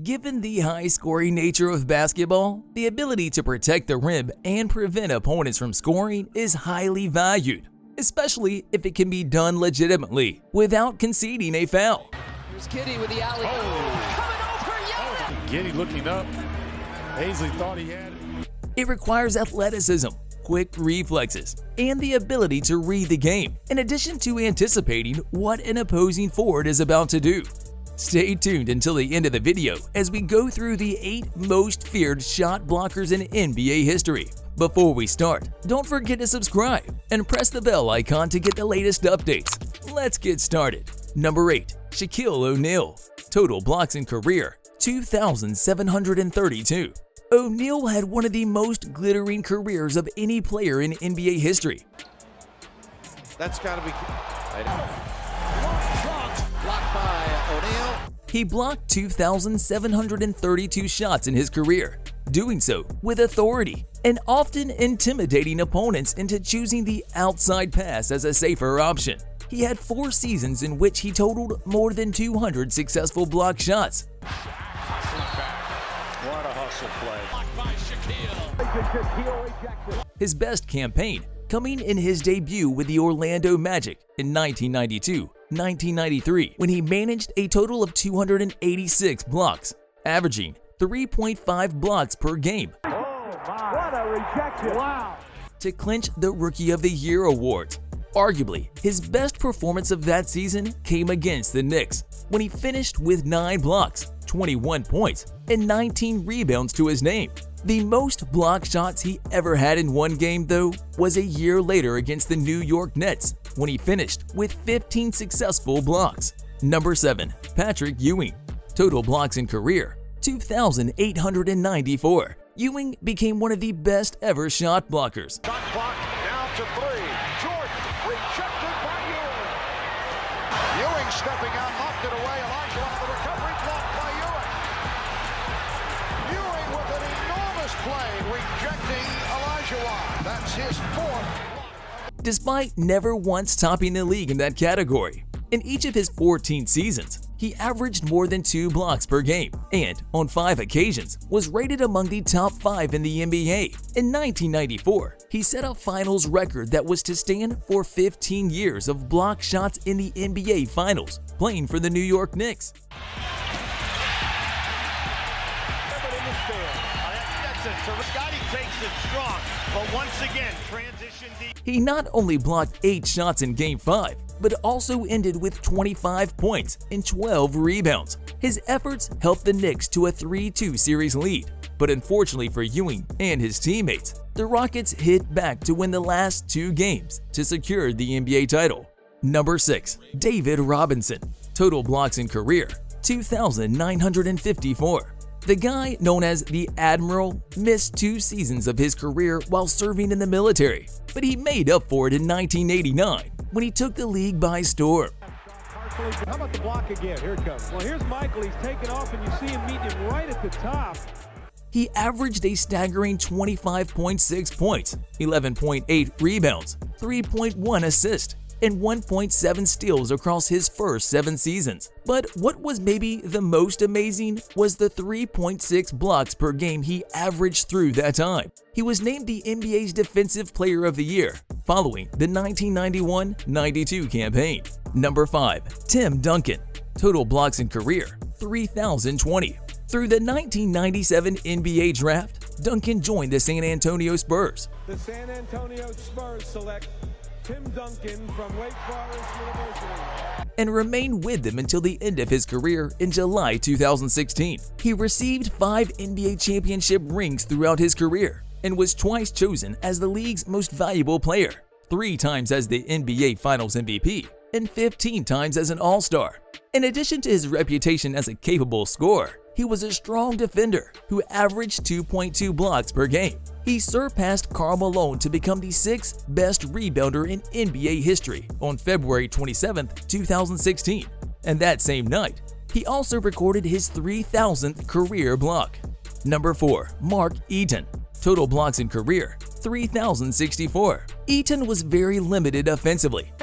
Given the high-scoring nature of basketball, the ability to protect the rim and prevent opponents from scoring is highly valued, especially if it can be done legitimately without conceding a foul. Here's Giddey with the alley. Coming over, Giddey looking up. Hazley thought he had it. It requires athleticism, quick reflexes, and the ability to read the game, in addition to anticipating what an opposing forward is about to do. Stay tuned until the end of the video as we go through the 8 most feared shot blockers in NBA history. Before we start, don't forget to subscribe and press the bell icon to get the latest updates. Let's get started. Number 8. Shaquille ONeal. Total blocks in career, 2,732. O'Neal had one of the most glittering careers of any player in NBA history. That's got to be blocked by O'Neal. He blocked 2,732 shots in his career, doing so with authority and often intimidating opponents into choosing the outside pass as a safer option. He had 4 seasons in which he totaled more than 200 successful block shots. What a hustle play. His best campaign coming in his debut with the Orlando Magic in 1992-1993, when he managed a total of 286 blocks, averaging 3.5 blocks per game. Oh my, what a rejection. Wow. To clinch the Rookie of the Year award. Arguably, his best performance of that season came against the Knicks, when he finished with 9 blocks, 21 points, and 19 rebounds to his name. The most block shots he ever had in one game, though, was a year later against the New York Nets, when he finished with 15 successful blocks. Number 7. Patrick Ewing. Total blocks in career, 2,894. Ewing became one of the best ever shot blockers. Shot clock down to 3. Jordan rejected by Ewing. Ewing stepping out, knocked it away. Elijah off the recovery, blocked by Ewing. Ewing with an enormous play, rejecting Elijah. That's his 4th. Despite never once topping the league in that category, in each of his 14 seasons, he averaged more than 2 blocks per game and, on 5 occasions, was rated among the top 5 in the NBA. In 1994, he set a finals record that was to stand for 15 years of block shots in the NBA Finals, playing for the New York Knicks. Scotty takes it strong, but once again, transition deep. He not only blocked 8 shots in Game 5, but also ended with 25 points and 12 rebounds. His efforts helped the Knicks to a 3-2 series lead, but unfortunately for Ewing and his teammates, the Rockets hit back to win the last 2 games to secure the NBA title. Number 6. David Robinson. Total blocks in career, 2,954. The guy, known as the Admiral, missed 2 seasons of his career while serving in the military, but he made up for it in 1989 when he took the league by storm. How about the block again? Here it comes. Well, here's Michael. He's taking off, and you see him meeting him right at the top. He averaged a staggering 25.6 points, 11.8 rebounds, 3.1 assists, and 1.7 steals across his first 7 seasons. But what was maybe the most amazing was the 3.6 blocks per game he averaged through that time. He was named the NBA's Defensive Player of the Year following the 1991-92 campaign. Number 5. Tim Duncan. Total blocks in career, 3,020. Through the 1997 NBA Draft, Duncan joined the San Antonio Spurs. The San Antonio Spurs select Tim Duncan from Wake Forest University and remained with them until the end of his career in July 2016. He received 5 NBA championship rings throughout his career and was twice chosen as the league's most valuable player, 3 times as the NBA Finals MVP, and 15 times as an All-Star. In addition to his reputation as a capable scorer, he was a strong defender who averaged 2.2 blocks per game. He surpassed Karl Malone to become the 6th best rebounder in NBA history on February 27, 2016. And that same night, he also recorded his 3,000th career block. Number 4. Mark Eaton. Total blocks in career, 3,064. Eaton was very limited offensively.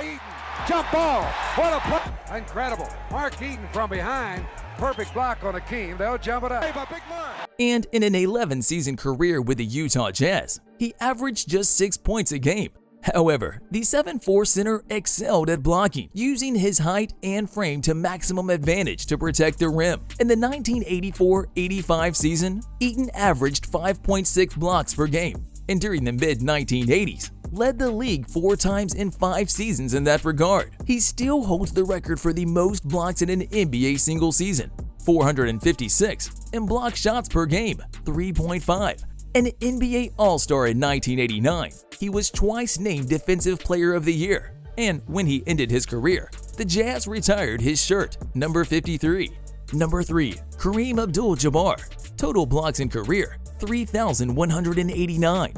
Jump ball. What a play. Incredible. Mark Eaton from behind. Perfect block on Akeem. They'll jump it up. Hey, big Mark. And in an 11-season career with the Utah Jazz, he averaged just 6 points a game. However, the 7'4" center excelled at blocking, using his height and frame to maximum advantage to protect the rim. In the 1984-85 season, Eaton averaged 5.6 blocks per game, and during the mid-1980s, led the league 4 times in 5 seasons in that regard. He still holds the record for the most blocks in an NBA single season, 456, and block shots per game, 3.5. An NBA All-Star in 1989, he was twice named Defensive Player of the Year, and when he ended his career, the Jazz retired his shirt, number 53. Number 3. Kareem AbdulJabbar. Total blocks in career, 3,189.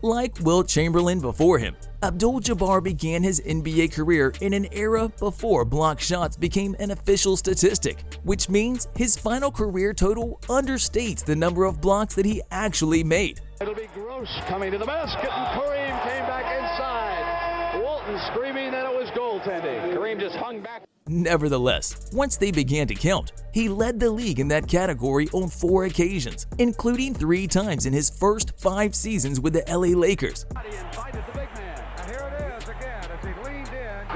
Like Wilt Chamberlain before him, AbdulJabbar began his NBA career in an era before block shots became an official statistic, which means his final career total understates the number of blocks that he actually made. It'll be Gross coming to the basket, and Kareem came back inside. Walton screaming that it was goaltending. Kareem just hung back. Nevertheless, once they began to count, he led the league in that category on 4 occasions, including 3 times in his first 5 seasons with the LA Lakers. He invited the big man. And here it is again as he leaned in.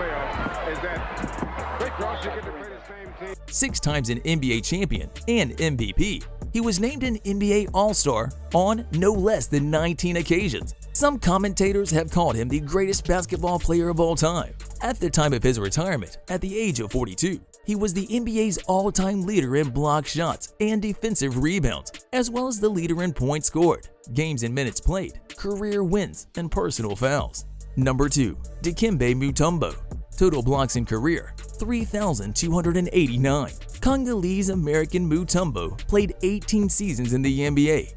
Is that Rick Ross, you get to play the same team. 6 times an NBA champion and MVP. He was named an NBA All-Star on no less than 19 occasions. Some commentators have called him the greatest basketball player of all time. At the time of his retirement, at the age of 42, he was the NBA's all-time leader in block shots and defensive rebounds, as well as the leader in points scored, games and minutes played, career wins, and personal fouls. Number 2. Dikembe Mutombo. Total blocks in career, 3,289. Congolese-American Mutombo played 18 seasons in the NBA.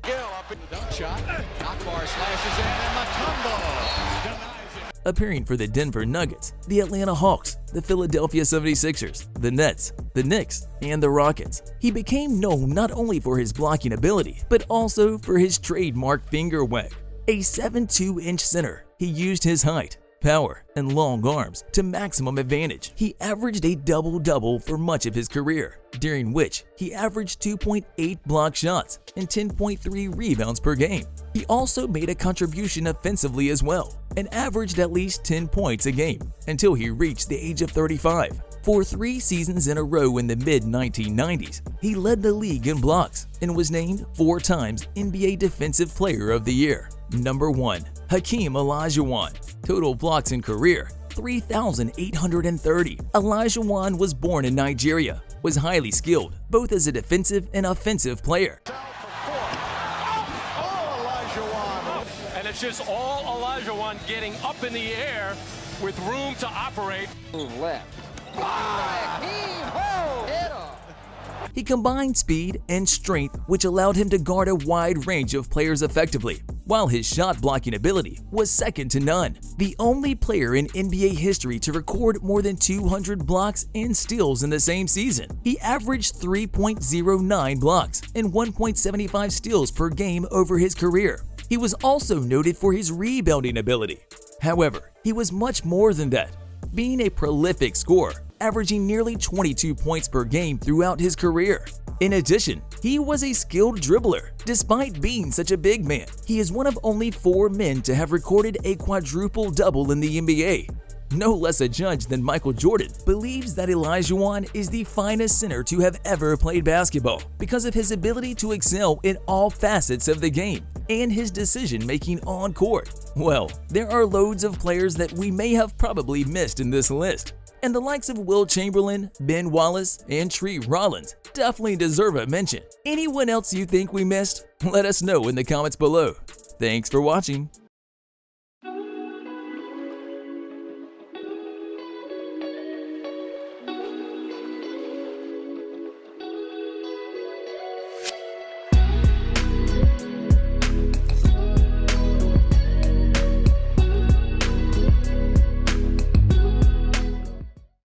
Dunk shot. Akbar slashes in and Mutombo denies it. Appearing for the Denver Nuggets, the Atlanta Hawks, the Philadelphia 76ers, the Nets, the Knicks, and the Rockets. He became known not only for his blocking ability, but also for his trademark finger wag. A 7'2" center, he used his height, power, and long arms to maximum advantage. He averaged a double-double for much of his career, during which he averaged 2.8 block shots and 10.3 rebounds per game. He also made a contribution offensively as well, and averaged at least 10 points a game until he reached the age of 35. For 3 seasons in a row in the mid-1990s, he led the league in blocks and was named 4 times NBA Defensive Player of the Year. Number 1. Hakeem Olajuwon. Total blocks in career, 3,830. Olajuwon was born in Nigeria, was highly skilled, both as a defensive and offensive player. And it's just all Olajuwon getting up in the air with room to operate. Left. He combined speed and strength, which allowed him to guard a wide range of players effectively, while his shot blocking ability was second to none. The only player in NBA history to record more than 200 blocks and steals in the same season. He averaged 3.09 blocks and 1.75 steals per game over his career. He was also noted for his rebounding ability. However, he was much more than that, being a prolific scorer, averaging nearly 22 points per game throughout his career. In addition, he was a skilled dribbler. Despite being such a big man, he is one of only 4 men to have recorded a quadruple-double in the NBA. No less a judge than Michael Jordan believes that Olajuwon is the finest center to have ever played basketball because of his ability to excel in all facets of the game and his decision-making on court. Well, there are loads of players that we may have probably missed in this list, and the likes of Wilt Chamberlain, Ben Wallace, and Tree Rollins definitely deserve a mention. Anyone else you think we missed? Let us know in the comments below. Thanks for watching.